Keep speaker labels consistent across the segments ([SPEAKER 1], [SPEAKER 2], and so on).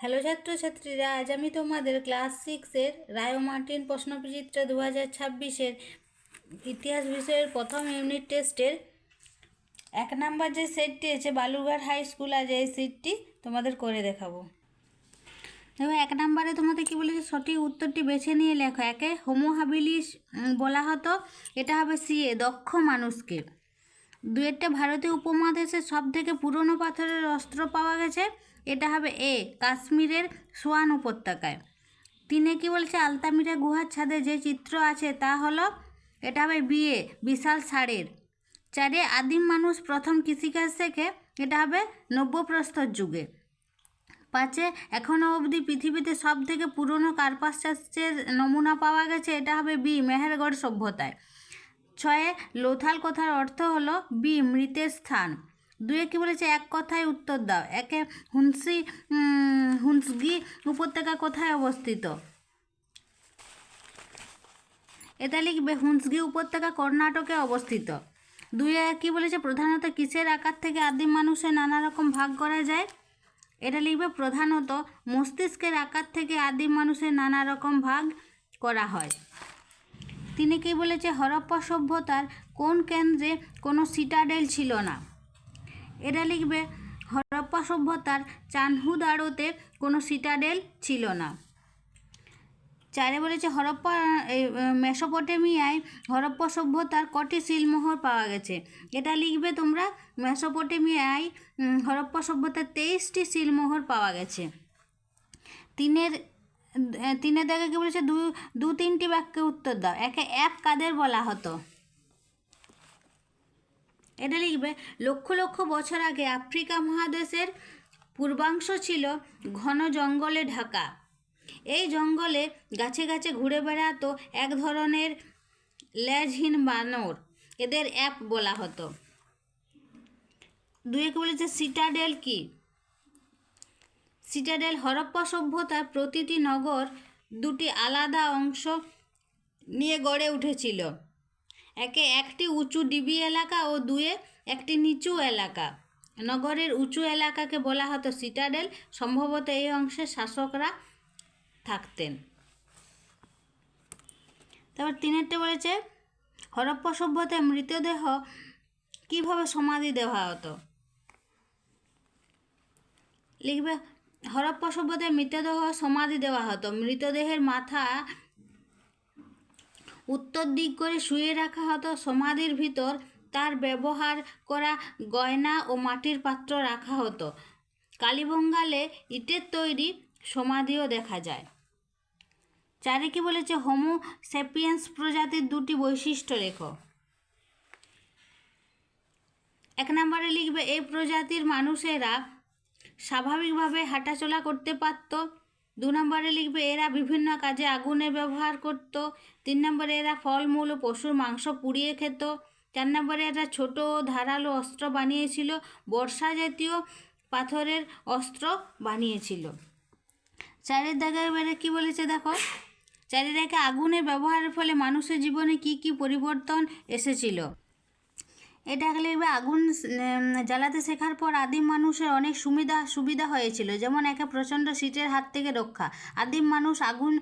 [SPEAKER 1] Hello ছাত্রছাত্রীরা, আজ আমি তোমাদের ক্লাস 6-এর রায় ও মার্টিন প্রশ্নবিচিত্র 2026-এর ইতিহাস বিষয়ের প্রথম ইউনিট টেস্টের 1 নাম্বার যে সেটটি আছে বালুরঘাট হাই স্কুল, আজ এই সেটটি তোমাদের করে দেখাবো। দেখো, 1 নাম্বারে তোমাদের কি বলেছে, সঠিক উত্তরটি বেছে নিয়ে লেখো। একে হোমো হাবিলিস বলা হতো, এটা হবে সিএ, দক্ষ মানুষকে। দুয়েরটা ভারতীয় উপমহাদেশের সব থেকে পুরনো পাথরের অস্ত্র পাওয়া গেছে, এটা হবে এ, কাশ্মীরের সোয়ান উপত্যকায়। তিনে কি বলছে, আলতামিরা গুহার ছাদে যে চিত্র আছে তা হলো, এটা হবে বিয়ে, বিশাল ষাঁড়ের। চারে আদিম মানুষ প্রথম কৃষিকাজ শেখে, এটা হবে নব্যপ্রস্তর যুগে। পাঁচে এখনও অবধি পৃথিবীতে সব থেকে পুরনো কার্পাস চাষের নমুনা পাওয়া গেছে, এটা হবে বি, মেহেরগড় সভ্যতায়। ছয়ে লোথাল কথার অর্থ হলো বি, মৃতের স্থান। দুয়ে কি বলেছে, এক কথায় উত্তর দাও। একে হুন্সগি উপত্যকা কোথায় অবস্থিত, এটা লিখবে হুন্সগি উপত্যকা কর্ণাটকে অবস্থিত। দুয়ে কি বলেছে, প্রধানত কিসের আকার থেকে আদিম মানুষের নানা রকম ভাগ করা যায়, এটা লিখবে প্রধানত মস্তিষ্কের আকার থেকে আদিম মানুষের নানা রকম ভাগ করা হয়। তিনি কি বলেছে, হরপ্পা সভ্যতার কোন কেন্দ্রে কোনো সিটাডেল ছিল না, এটা লিখবে হরপ্পা সভ্যতার চানহুদাড়োতে কোনো সিটাডেল ছিল না। চারে বলেছে হরপ্পা মেসোপটেমিয়ায় হরপ্পা সভ্যতার কটি সিলমোহর পাওয়া গেছে, এটা লিখবে তোমরা মেসোপটেমিয়ায় হরপ্পা সভ্যতার 23টি সিলমোহর পাওয়া গেছে। তিনের দেখে কি বলেছে, দু তিনটি বাক্যে উত্তর দাও। একে অ্যাপ কাদের বলা হতো, এটা লিখবে লক্ষ লক্ষ বছর আগে আফ্রিকা মহাদেশের পূর্বাংশ ছিল ঘন জঙ্গলে ঢাকা। এই জঙ্গলে গাছে গাছে ঘুরে বেড়াতো এক ধরনের লেজহীন বানর, এদের অ্যাপ বলা হতো। দুয়ে কি বলেছে, সিটাডেল কি, সিটাডেল হরপ্পা সভ্যতার প্রতিটি নগর দুটি আলাদা অংশ নিয়ে গড়ে উঠেছিল। একে একটি উঁচু ডিবি এলাকা ও দুয়ে একটি নিচু এলাকা। নগরের উঁচু এলাকাকে বলা হতো সিটাডেল, সম্ভবত এই অংশে শাসকরা থাকতেন। তারপর তিনেরটা বলেছে, হরপ্পা সভ্যতায় মৃতদেহ কিভাবে সমাধি দেওয়া হতো, লিখবে হরপ্পা সভ্যতায় মৃতদেহ সমাধি দেওয়া হতো, মৃতদেহের মাথা উত্তর দিক করে শুয়ে রাখা হতো, সমাধির ভিতর তার ব্যবহার করা গয়না ও মাটির পাত্র রাখা হতো। কালীবঙ্গালে ইটের তৈরি সমাধিও দেখা যায়। চারে কি বলেছে, হোমো স্যাপিয়েন্স প্রজাতির দুটি বৈশিষ্ট্য লেখো। 1 নম্বরে লিখবে এই প্রজাতির মানুষেরা স্বাভাবিকভাবে হাঁটাচলা করতে পারত। 2 নম্বরে লিখবে এরা বিভিন্ন কাজে আগুনের ব্যবহার করত। 3 নম্বরে এরা ফলমূল ও পশুর মাংস পুড়িয়ে খেত। 4 নম্বরে এরা ছোট ও ধারালো অস্ত্র বানিয়েছিল, বর্ষা জাতীয় পাথরের অস্ত্র বানিয়েছিল। চারের দাগের বেড়ে কী বলেছে দেখো, চারের একে আগুনের ব্যবহারের ফলে মানুষের জীবনে কি কি পরিবর্তন এসেছিল, এটা লিখবে আগুন জ্বালাতে শেখার পর আদিম মানুষের অনেক সুবিধা হয়েছিল, যেমন একে প্রচণ্ড শীতের হাত থেকে রক্ষা। আদিম মানুষ আগুন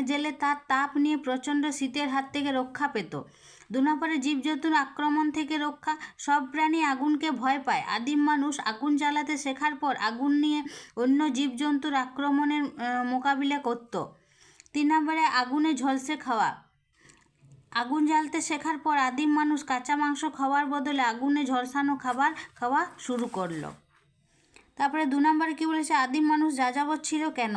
[SPEAKER 1] জেলে তার তাপ নিয়ে প্রচণ্ড শীতের হাত থেকে রক্ষা পেত। 2 নম্বরে জীবজন্তুর আক্রমণ থেকে রক্ষা, সব প্রাণী আগুনকে ভয় পায়। আদিম মানুষ আগুন জ্বালাতে শেখার পর আগুন নিয়ে অন্য জীবজন্তুর আক্রমণের মোকাবিলা করত। 3 নম্বরে আগুনে ঝলসে খাওয়া, আগুন জ্বালতে শেখার পর আদিম মানুষ কাঁচা মাংস খাওয়ার বদলে আগুনে ঝলসানো খাবার খাওয়া শুরু করলো। তারপরে 2 নম্বরে কী বলেছে, আদিম মানুষ যাযাবর ছিল কেন,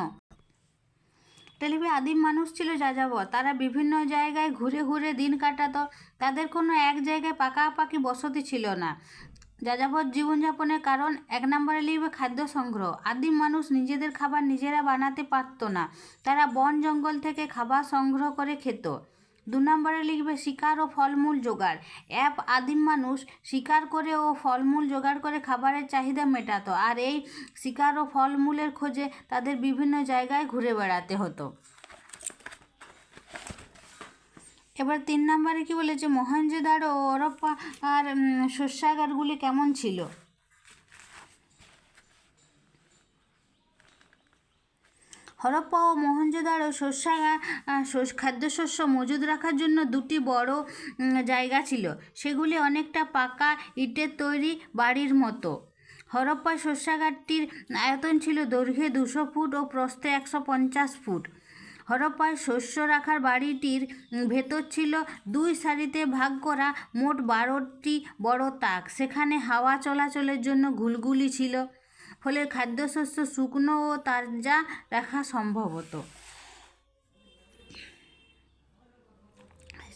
[SPEAKER 1] লিখবে আদিম মানুষ ছিল যাযাবর, তারা বিভিন্ন জায়গায় ঘুরে ঘুরে দিন কাটাতো, তাদের কোনো এক জায়গায় পাকাপাকি বসতি ছিল না। যাযাবর জীবনযাপনের কারণ 1 নম্বরে লিখবে খাদ্য সংগ্রহ, আদিম মানুষ নিজেদের খাবার নিজেরা বানাতে পারত না, তারা বন জঙ্গল থেকে খাবার সংগ্রহ করে খেত। 2 নম্বরে লিখবে শিকার ও ফলমূল জোগাড়, আদিম মানুষ শিকার করে ও ফলমূল জোগাড় করে খাবারের চাহিদা মেটাতো, আর এই শিকার ও ফলমূলের খোঁজে তাদের বিভিন্ন জায়গায় ঘুরে বেড়াতে হতো। এবার 3 নম্বরে কি বলেছে, মহেঞ্জোদারো ও হরপ্পা আর শস্যাগারগুলি কেমন ছিল, হরপ্পা ও মহেঞ্জোদারো খাদ্যশস্য মজুদ রাখার জন্য দুটি বড় জায়গা ছিল। সেগুলি অনেকটা পাকা ইটের তৈরি বাড়ির মতো। হরপ্পার শস্যাগারটির আয়তন ছিল দৈর্ঘ্যে 200 ফুট ও প্রস্থে 150 ফুট। হরপ্পায় শস্য রাখার বাড়িটির ভেতর ছিল 2 সারিতে ভাগ করা মোট 12টি বড় তাক। সেখানে হাওয়া চলাচলের জন্য ঘুলঘুলি ছিল, ফলে খাদ্যশস্য শুকনো ও তাজা রাখা সম্ভব হতো।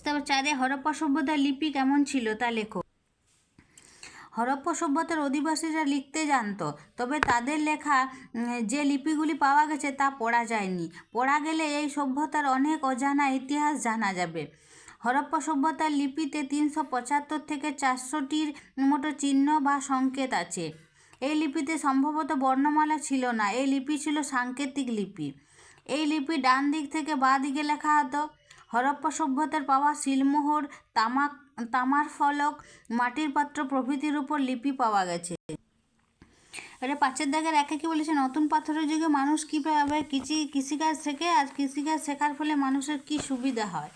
[SPEAKER 1] তারপর 4 হরপ্পা সভ্যতার লিপি কেমন ছিল তা লেখো। হরপ্পা সভ্যতার অধিবাসীরা লিখতে জানতো, তবে তাদের লেখা যে লিপিগুলি পাওয়া গেছে তা পড়া যায়নি। পড়া গেলে এই সভ্যতার অনেক অজানা ইতিহাস জানা যাবে। হরপ্পা সভ্যতার লিপিতে 375 থেকে 400টির মতো চিহ্ন বা সংকেত আছে। এই লিপিতে সম্ভবত বর্ণমালা ছিল না। এই লিপি ছিল সাংকেতিক লিপি। এই লিপি ডান দিক থেকে বাঁ দিকে লেখা হতো। হরপ্পা সভ্যতার পাওয়া শিলমোহর, তামার ফলক, মাটির পাত্র প্রভৃতির উপর লিপি পাওয়া গেছে। এটা 5 দাগের 1 কি বলেছে, নতুন পাথরের যুগে মানুষ কীভাবে কৃষিকাজ শেখে আর কৃষিকাজ শেখার ফলে মানুষের কি সুবিধা হয়।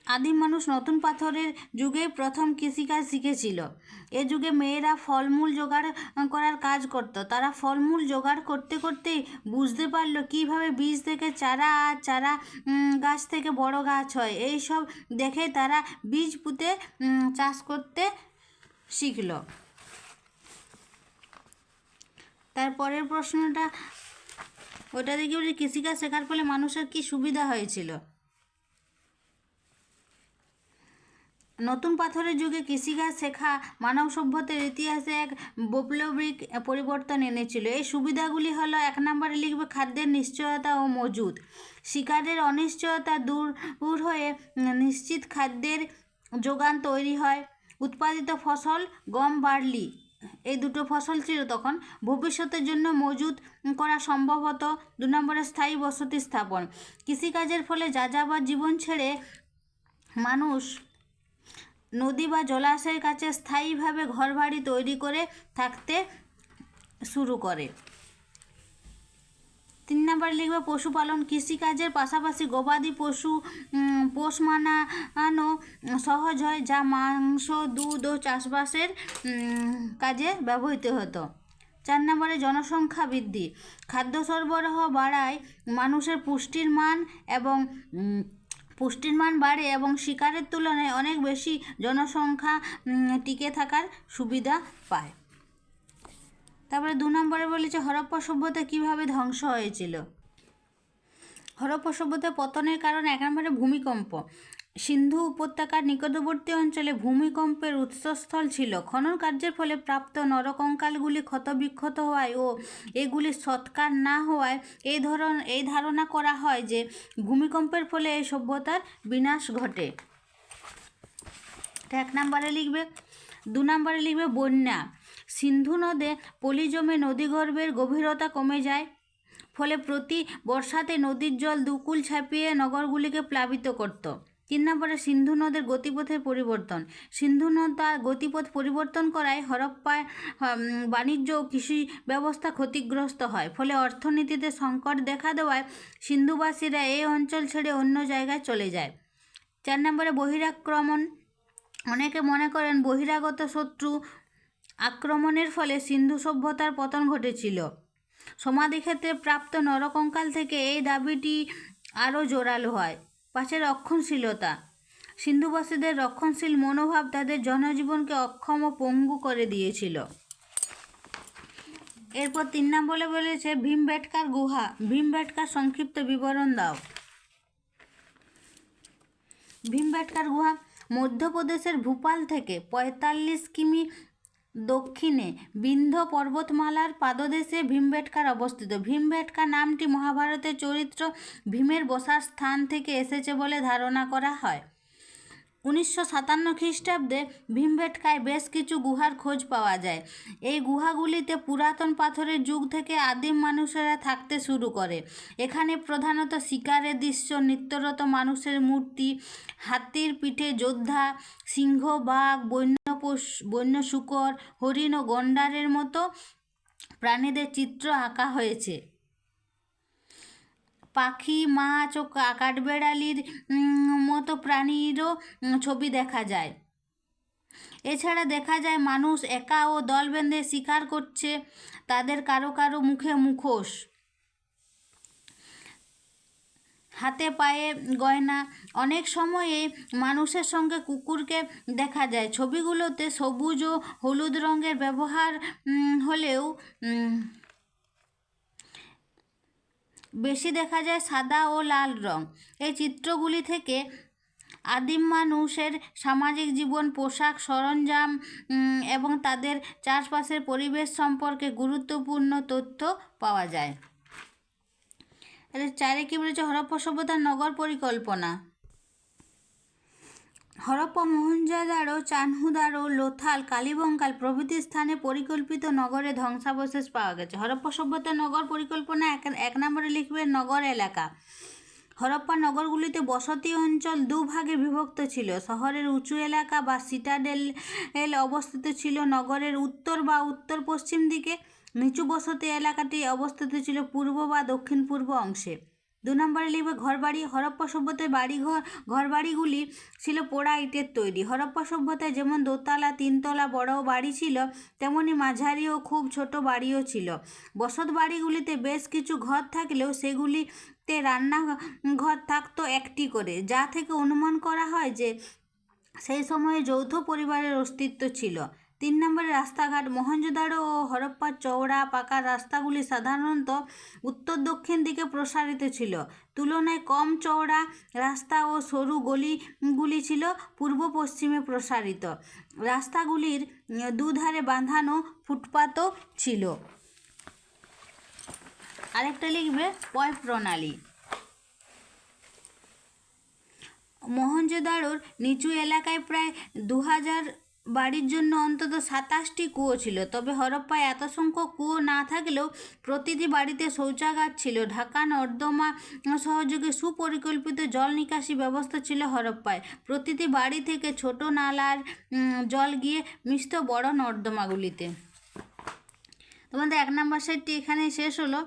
[SPEAKER 1] আদিম মানুষ নতুন পাথরের যুগে প্রথম কৃষিকাজ শিখেছিল। এ যুগে মেয়েরা ফলমূল জোগাড় করার কাজ করত। তারা ফলমূল জোগাড় করতে করতেই বুঝতে পারলো কীভাবে বীজ থেকে চারা আর চারা গাছ থেকে বড় গাছ হয়। এই সব দেখে তারা বীজ পুঁতে চাষ করতে শিখল। তারপরের প্রশ্নটা ওটা দেখি বলি, কৃষিকাজ শেখার ফলে মানুষের কি সুবিধা হয়েছিল। নতুন পাথরের যুগে কৃষিকাজ শেখা মানব সভ্যতার ইতিহাসে এক বৈপ্লবিক পরিবর্তন এনেছিল। এই সুবিধাগুলি হলো, 1 নম্বরে লিখবে খাদ্যের নিশ্চয়তা ও মজুদ। শিকারের অনিশ্চয়তা দূর হয়ে নিশ্চিত খাদ্যের যোগান তৈরি হয়। উৎপাদিত ফসল গম, বার্লি এই দুটো ফসল ছিল তখন, ভবিষ্যতের জন্য মজুদ করা সম্ভব হতো। 2 নম্বরে স্থায়ী বসতি স্থাপন। কৃষিকাজের ফলে যাযাবর জীবন ছেড়ে মানুষ নদী বা জলাশয়ের কাছে স্থায়ীভাবে ঘরবাড়ি তৈরি করে থাকতে শুরু করে। 3 নম্বরে লিখবে পশুপালন। কৃষিকাজের পাশাপাশি গবাদি পশু পোষ মানানো সহজ হয়, যা মাংস, দুধ ও চাষবাসের কাজে ব্যবহৃত হতো। 4 নম্বরে জনসংখ্যা বৃদ্ধি। খাদ্য সরবরাহ বাড়ায় মানুষের পুষ্টির মান বাড়ে এবং শিকারের তুলনায় অনেক বেশি জনসংখ্যা টিকে থাকার সুবিধা পায়। তারপরে 2 নম্বরে বলেছে হরপ্পা সভ্যতা কীভাবে ধ্বংস হয়েছিল। হরপ্পা সভ্যতার পতনের কারণ 1 নম্বরে ভূমিকম্প। সিন্ধু উপত্যকার নিকটবর্তী অঞ্চলে ভূমিকম্পের উৎসস্থল ছিল। খনন কার্যের ফলে প্রাপ্ত নরকঙ্কালগুলি ক্ষতবিক্ষত হওয়ায় ও এগুলি সৎকার না হওয়ায় এই ধারণা করা হয় যে ভূমিকম্পের ফলে এই সভ্যতার বিনাশ ঘটে। 1 নম্বরে লিখবে। 2 নম্বরে লিখবে বন্যা। সিন্ধু নদে পলি জমে নদীগর্ভের গভীরতা কমে যায়, ফলে প্রতি বর্ষাতে নদীর জল দুকুল ছাপিয়ে নগরগুলিকে প্লাবিত করত। 3 নম্বরে সিন্ধু নদের গতিপথের পরিবর্তন। সিন্ধু নদ তার গতিপথ পরিবর্তন করায় হরপ্পায় বাণিজ্য ও কৃষি ব্যবস্থা ক্ষতিগ্রস্ত হয়, ফলে অর্থনীতিতে সংকট দেখা দেওয়ায় সিন্ধুবাসীরা এই অঞ্চল ছেড়ে অন্য জায়গায় চলে যায়। 4 নম্বরে বহিরাক্রমণ। অনেকে মনে করেন বহিরাগত শত্রু আক্রমণের ফলে সিন্ধু সভ্যতার পতন ঘটেছিল। সমাধিক্ষেত্রে প্রাপ্ত নরকঙ্কাল থেকে এই দাবিটি আরও জোরালো হয়। 5 রক্ষণশীলতা। সিন্ধুবাসীদের রক্ষণশীল মনোভাব তাদের জনজীবনকে অক্ষম ও পঙ্গু করে দিয়েছিল। এরপর 3 নম্বরে বলেছে ভীমবেটকার গুহা। ভীমবেটকার সংক্ষিপ্ত বিবরণ দাও। ভীমবেটকার গুহা মধ্যপ্রদেশের ভূপাল থেকে 45 কিমি দক্ষিণে বিন্ধ্য পর্বতমালার পাদদেশে ভীমবেটকার অবস্থিত। ভীমবেটকা নামটি মহাভারতের চরিত্র ভীমের বসার স্থান থেকে এসেছে বলে ধারণা করা হয়। 1957 খ্রিস্টাব্দে ভীমবেটকায় বেশ কিছু গুহার খোঁজ পাওয়া যায়। এই গুহাগুলিতে পুরাতন পাথরের যুগ থেকে আদিম মানুষেরা থাকতে শুরু করে। এখানে প্রধানত শিকারের দৃশ্য, নিত্যরত মানুষের মূর্তি, হাতির পিঠে যোদ্ধা, সিংহ, বাঘ, বন্য শূকর, হরিণ ও গন্ডারের মতো প্রাণীদের চিত্র আঁকা হয়েছে। পাখি, মাছ ও কাঠবেড়ালির মতো প্রাণীরও ছবি দেখা যায়। এছাড়া দেখা যায় মানুষ একা ও দল বেঁধে শিকার করছে, তাদের কারো কারো মুখে মুখোশ, হাতে পায়ে গয়না। অনেক সময়ে মানুষের সঙ্গে কুকুরকে দেখা যায়। ছবিগুলোতে সবুজ ও হলুদ রঙের ব্যবহার হলেও বেশি দেখা যায় সাদা ও লাল রং। এই চিত্রগুলি থেকে আদিম মানুষের সামাজিক জীবন, পোশাক, সরঞ্জাম এবং তাদের চারপাশের পরিবেশ সম্পর্কে গুরুত্বপূর্ণ তথ্য পাওয়া যায়। চারে কি বলেছে? হরপ্পা সভ্যতার নগর পরিকল্পনা। হরপ্পা, মহেঞ্জোদারো, চানহুদারো, লোথাল, কালিবঙ্গাল প্রভৃতি স্থানে পরিকল্পিত নগরে ধ্বংসাবশেষ পাওয়া গেছে। হরপ্পা সভ্যতার নগর পরিকল্পনা এক নম্বরে লিখবে নগর এলাকা। হরপ্পা নগরগুলিতে বসতি অঞ্চল দুভাগে বিভক্ত ছিল। শহরের উঁচু এলাকা বা সিটাডেল অবস্থিত ছিল নগরের উত্তর বা উত্তর পশ্চিম দিকে। নিচু বসতি এলাকাটি অবস্থিত ছিল পূর্ব বা দক্ষিণ পূর্ব অংশে। 2 নম্বরে লিখবে ঘরবাড়ি। হরপ্পা সভ্যতায় ঘরবাড়িগুলি ছিল পোড়া ইটের তৈরি। হরপ্পা সভ্যতায় যেমন দোতলা, 3তলা বড় বাড়ি ছিল, তেমনি মাঝারি ও খুব ছোট বাড়িও ছিল। বসত বাড়িগুলিতে বেশ কিছু ঘর থাকলেও সেগুলিতে রান্নাঘর থাকতো একটি করে, যা থেকে অনুমান করা হয় যে সেই সময়ে যৌথ পরিবারের অস্তিত্ব ছিল। 3 নম্বরে রাস্তাঘাট। মহেঞ্জোদারো ও হরপ্পার চওড়া পাকা রাস্তাগুলি সাধারণত উত্তর দক্ষিণ দিকে প্রসারিত ছিল। তুলনায় কম চওড়া রাস্তা ও সরু গলিগুলি ছিল পূর্ব পশ্চিমে প্রসারিত। রাস্তাগুলির দুধারে বাঁধানো ফুটপাতও ছিল। আরেকটা লিখবে পয় প্রণালী। মহেঞ্জোদারোর নিচু এলাকায় প্রায় 2000 বাড়ির জন্য অন্তত 27টি কুয়ো ছিল। তবে হরপ্পায় এত সংখ্যক কুয়ো না থাকলেও প্রতিটি বাড়িতে শৌচাগার ছিল। ঢাকা নর্দমা সহযোগে সুপরিকল্পিত জল নিকাশি ব্যবস্থা ছিল হরপ্পায়। প্রতিটি বাড়ি থেকে ছোট নালার জল গিয়ে মিশত বড় নর্দমাগুলিতে। তোমাদের 1 নম্বর সেটটি এখানে শেষ হলো।